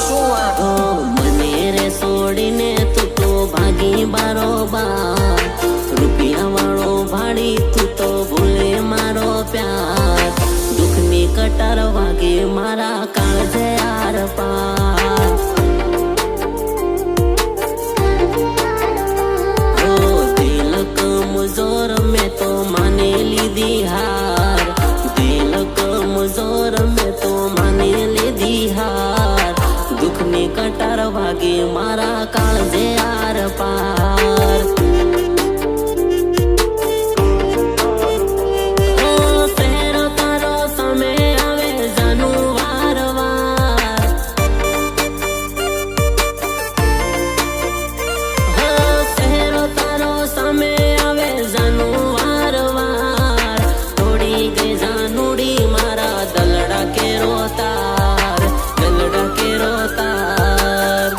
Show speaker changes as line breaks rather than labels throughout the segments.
શું વાત?
મને રે છોડીને તું તો ભાગી બારોબાર, રૂપિયા વાળો ભાડી તું તો ભૂલે મારો પ્યાર, દુઃખની કટાર વાગે મારા કાળજે આર પાર. દિલ કમજોર મેં તો માની લીધી હાર, દિલ કમજોર મેં તો માની લીધી હાર, દુઃખની કટાર વાગે મારા કાળજે આર પાર. શહેરો તારો સામે આવે જાનું વારવાર, શહેરો તારો સામે આવે જાનું વારવાર, થોડી ગઈ જાનુડી મારા દલડા કે રોતાર, દલડા કે રોતાર.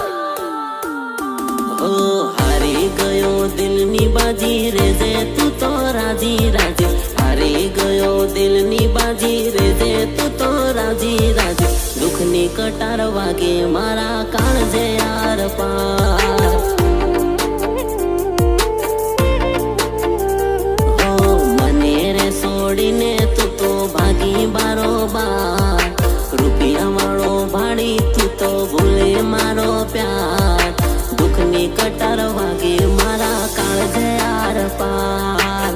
હારી ગયો દિલની બાજી રેજે તું તો રાજી રાજી, હારી ગયો દિલની બાજી રેજે તું તો રાજી રાજી, દુઃખની કટાર વાગે મારા કાળજે આર પાર. મને રે છોડીને તું તો ભાગી બારોબાર, રૂપિયા વાળો ભાડી તું તો ભૂલે મારો પ્યાર, દુઃખની કટાર વાગે મારા કાળજે આર પાર.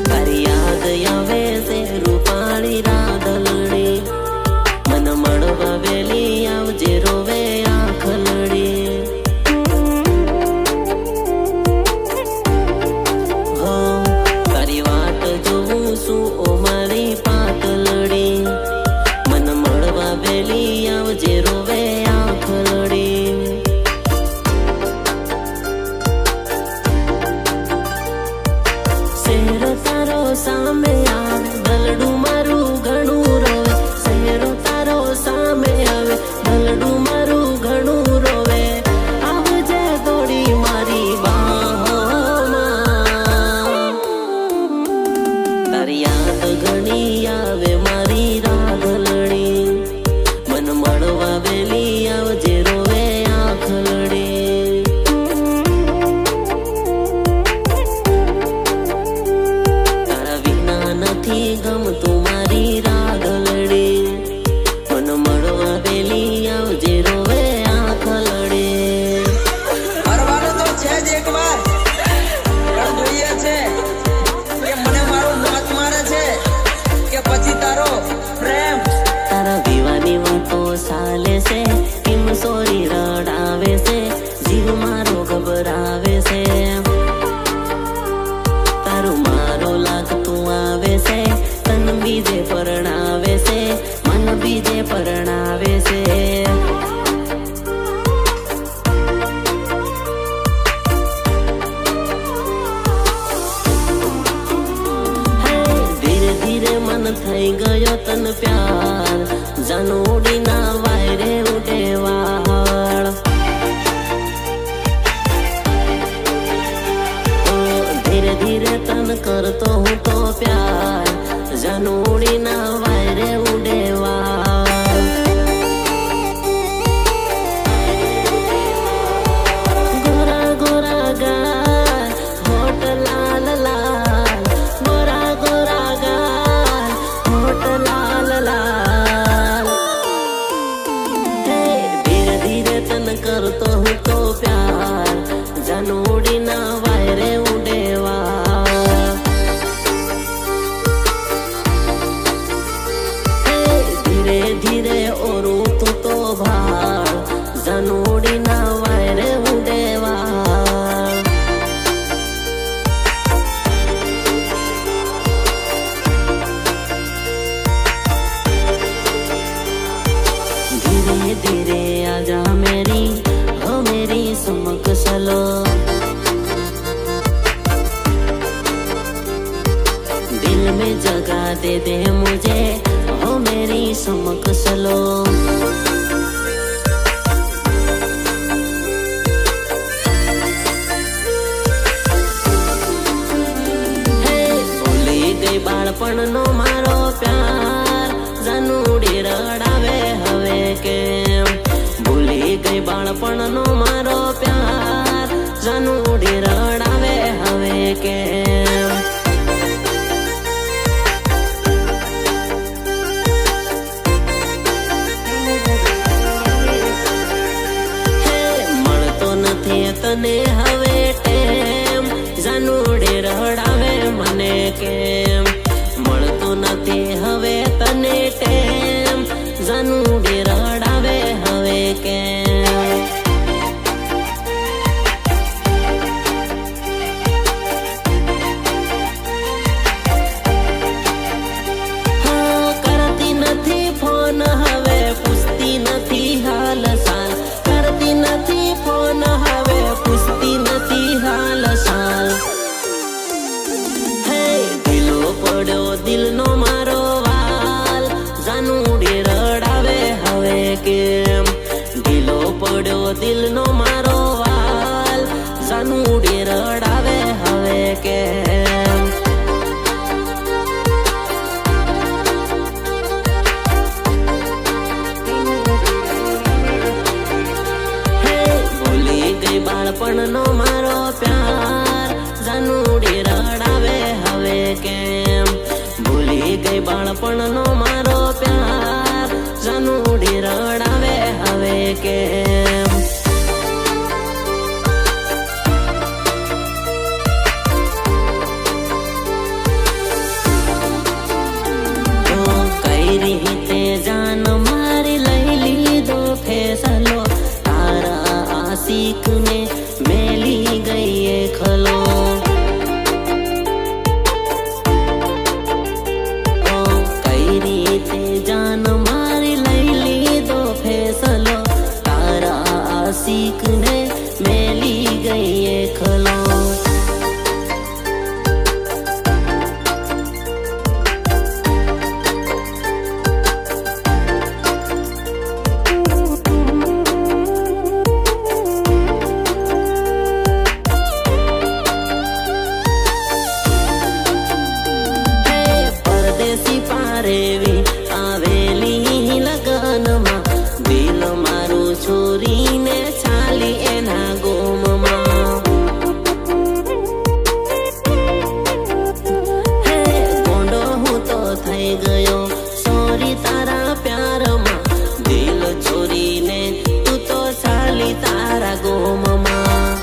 તારી યાદ આવે છે રૂપાળી રાધલડી, મન મળવા વેલી આવજે રોવે આંખલડી. હો તારી વાટ જોઉં છું ઓ મારી પાતલડી, મન મળવા વેલી આવજે રોવે આંખલડી. શહેરો તારો સામે આવે દલડું મારું ઘણું રોવે, શહેરો તારો સામે આવે દલડું મારું ઘણું રોવે, આવજે દોડી મારી બાહોમાં. તારી યાદ ઘણી આવે મારી રાધલડી, મન મળવા વેલી આવજે રોવે આંખલડી. તારા વિના નથી ગમતું મારી રાધલડી, મન મળવા વેલી આવજે રોવે આંખલડી.
ફરવાનું તો છે જ એકવાર, પણ જોઈએ છે કે મને મારું મોત મારે છે કે પછી તારો પ્રેમ.
તારા વિવાની વાતો ચાલે છે, કેમ સોરી રડાવે છે, જીવ મારો ગભરાવે છે, તારું મારો લાગતું આવે છે, તન બીજે પરણાવે છે, મન બીજે પરણાવે છે. ધીરે ધીરે મન થઈ ગયો તન પ્યાર, જાનુડીના વાયરે ઉડે વાળ. ધીરે ધીરે તન કરતો હું તો પ્યાર, જાનુડીના વાયરે ઉડે વાળ. ગોરા ગોરા ગાલ હોટ લાલ લાલ, ગોરા ગોરા ગાલ હોટ લાલ લાલ. ધીરે ધીરે તન કરતો હું તો પ્યાર, જાનુડીના વાયરે ઉડે વાળ. ધીરે ધીરે ઓરું તું તો ભાળ, જાનુડીના વાયરે ઉડે વાળ. धीरे धीरे आजा मेरी हो मेरी समक चलो, दिल में जगह दे दे मुझे हो मेरी બાળપણનો મારો પ્યાર જાનુડી રડાવે હવે કેમ. મળતો નથી તને હવે ટેમ જાનુડી રડાવે મને કેમ. મળતો નથી હવે તને ટેમ જાનુડી રડાવે હવે કેમ. કરતી નથી ફોન હવે પૂછતી નથી હાલ સાલ. કરતી નથી ફોન હવે પૂછતી નથી હાલ સાલ. હે ઢીલો પડ્યો દિલનો મારો વાલ જાનુડી રડાવે હવે કેમ. ઢીલો પડ્યો દિલનો મારો વાલ જાનુડી રડાવે હવે કેમ. બાળપણનો મારો પ્યાર જાનુડી રડાવે હવે કેમ. ભૂલી ગઈ બાળપણનો મારો પ્યાર જાનુડી રડાવે હવે કેમ. કઈ રીતે જાન મારી લઈ લીધો ફેસલો તારા આશિકને મેલી ગઈ એકલો. કઈ રીતે જાન મારી લઈ લીધો ફેસલો તારા આશિકને મેલી ગઈ એકલો. પારેવી આવેલી લગનમાં દિલ મારું છોરીને ચાલી એના ગોમમાં. હે ગોંડો હું તો થઈ ગયો સોરી તારા પ્યારમાં. દિલ છોરીને તું તો ચાલી તારા ગોમમાં.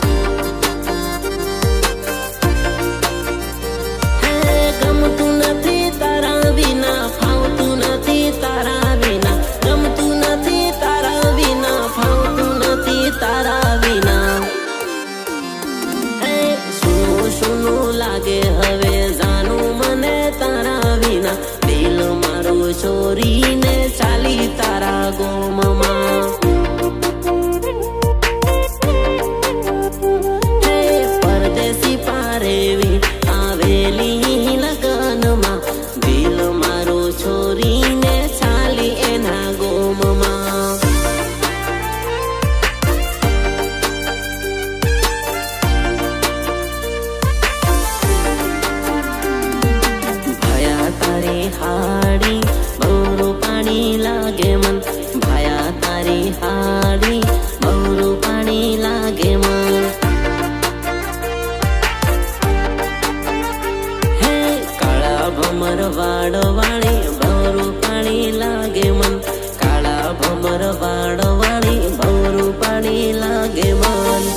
હે ગમતું નથી તારા વિના ફાવતું નથી તારા વિના. ગમતું નથી તારા વિના ફાવતું નથી તારા વિના. હે સુનું સુનું લાગે હવે જાનું મને તારા વિના. દિલ મારું છોરીને ચાલી તારા ગોમમાં. હે પરદેશી પારેવી આવેલી લગનમાં દિલ મારું છોરીને ચાલી એના ગોમમાં. ભયા તારી હાડી બહુ પાણી લાગે મન. ભયા તારી હાડી બહુ પાણી લાગે મન. હે કાળા ભમર વાડ વાળી બહુ પાણી લાગે મન. કાળા ભમર વાડ વાળી બહુ પાણી લાગે મન.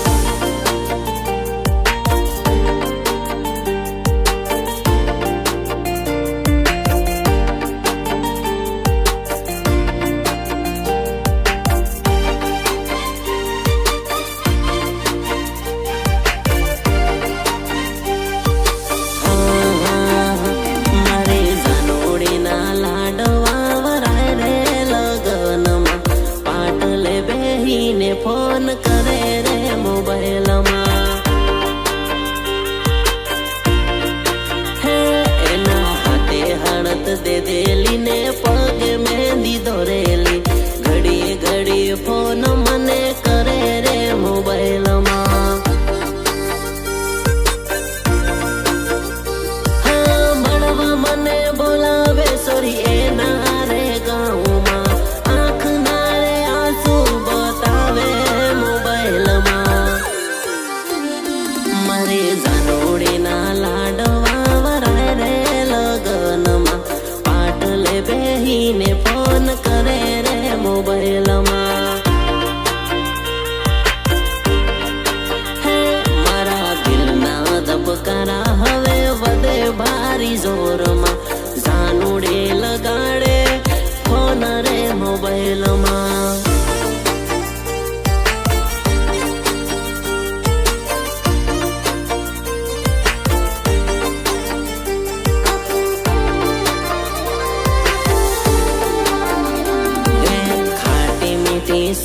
મારી જાનુડીના લાડવા વરાય રે કરે રે મોબાઈલમાં. હે મારા દિલના ધબકારા હવે વધે ભારી જોરમાં, જાનુડે લગાડે ફોન રે મોબાઈલમાં.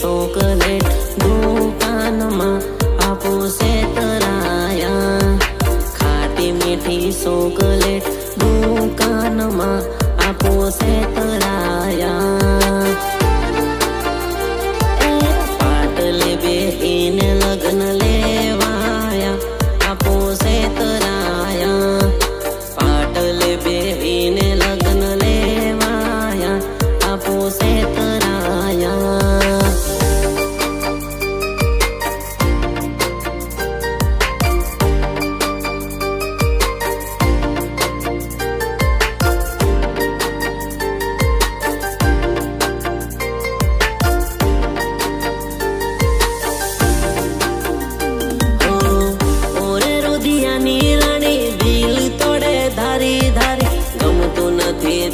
ચોકલેટ દુકાનમાં આપો સે તરાયા, ખાટી મીઠી ચોકલેટ દુકાનમાં આપો સે તરાયા. પાટલે બેહીને લગ્ન લેવાયા આપો સે તરાયા, પાટલે બેહીને લગ્ન લેવાયા આપો સે તરાયા.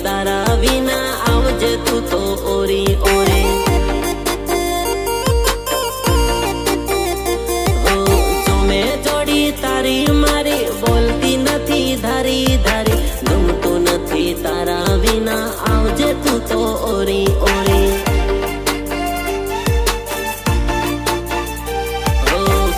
તારા વિના આવજે તું તો ઓરી ઓરે. જોમે જોડી તારી મારી બોલતી નથી ધારી ધારી, ગમતું નથી તારા વિના આવજે તું તો ઓરી ઓરે.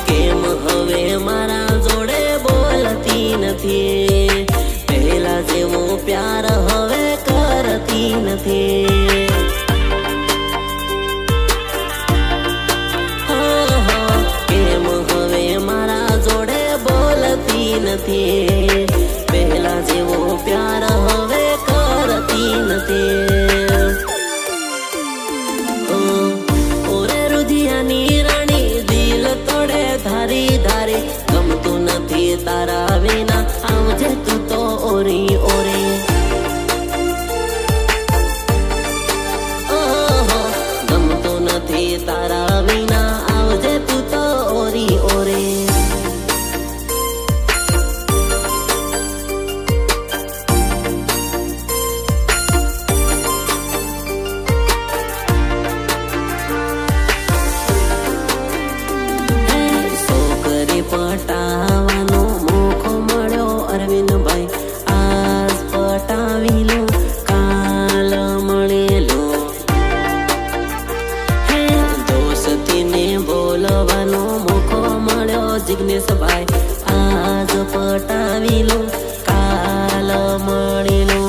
કેમ હવે મારા જોડે બોલતી નથી, પહેલા જેવો પ્યાર હવે કરતી નથી. કેમ હવે મારા જોડે બોલતી નથી, પહેલા જેવો પ્યાર હવે કરતી નથી. ઓરે રુધિયાની રાણી દિલ તોડે ધારી ધારી, ગમતું નથી તારા વિના આવજે તું તો ઓરી ઓરે. ગમતું નથી તારા વિના આવજે તું તો ઓરી ઓરે. છોકરી પટાવાનો મોકો મળ્યો અરવિંદભાઈ, આજ પટાવી લો કાલ મળેલો. હે દોસ્તીને બોલવાનો મોકો મળ્યો જિગ્નેશભાઈ, આજ પટાવી લો કાલ મળેલો.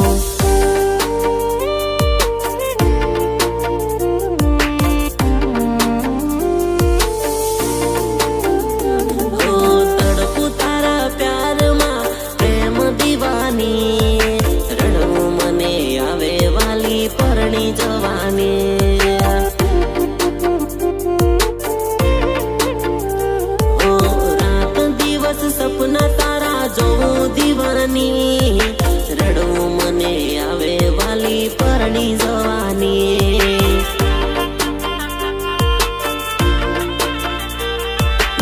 રડવું મને આવે વાલી પરણી જવાની. રાત દિવસ સપના તારા જોવું દીવાની, રડવું મને આવે વાલી પરણી જવાની.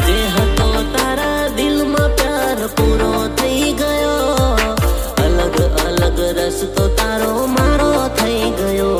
જે હતો તારા દિલમાં પ્યાર પૂરો થઈ ગયો, અલગ અલગ રસ્તો તારો મારો થઈ ગયો.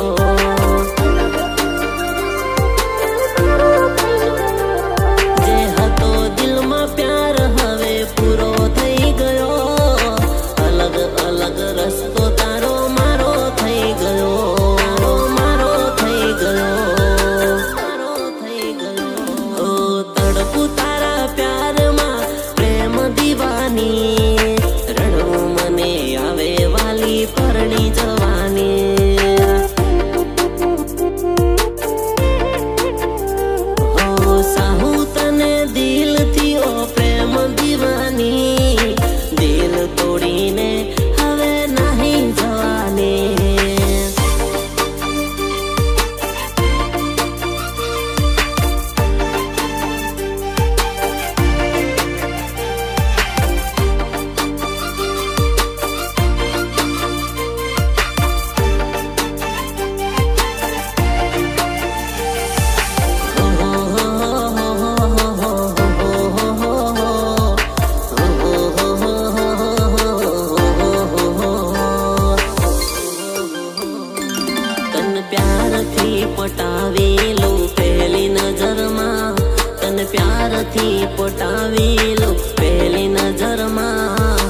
તન પ્યારથી પટાવેલો પહેલી નજરમાં, તન પ્યારથી પટાવેલો પહેલી નજરમાં,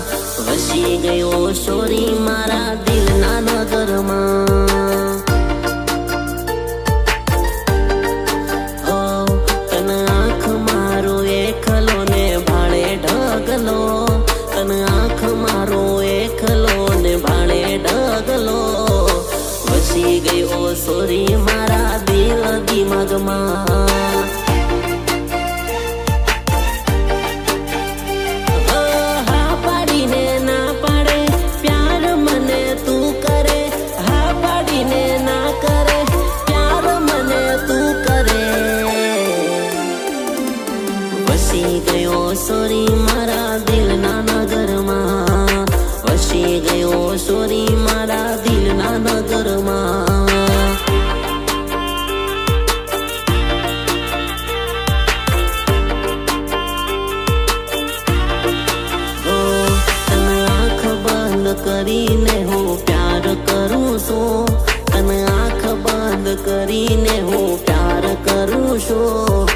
વસી ગયો સોરી મારા દિલના નગરમાં. ઓ તન આંખ મારો એકલો ને ભાળે ઢગલો, તન આંખ મારો એકલો ને ભાળે ઢગલો, વસી ગયો સોરી મારા દિલ દિમાગમાં. હા પાડીને ના પાડે પ્યાર મને તું કરે, હા પાડીને ના કરે પ્યાર મને તું કરે, વસી ગયો સોરી મારા દિલના નગરમાં, વસી ગયો સોરી મારા દિલના નગરમાં. ઓ તન આંખ બંધ કરીને હું પ્યાર કરું છું, તન આંખ બંધ કરીને હું પ્યાર કરું છું,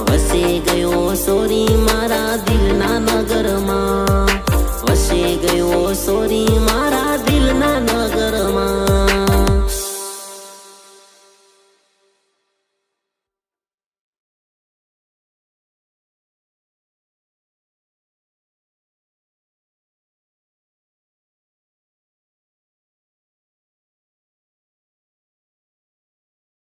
વસી ગયો સોરી મારા દિલના નગરમાં, વસી ગયો સોરી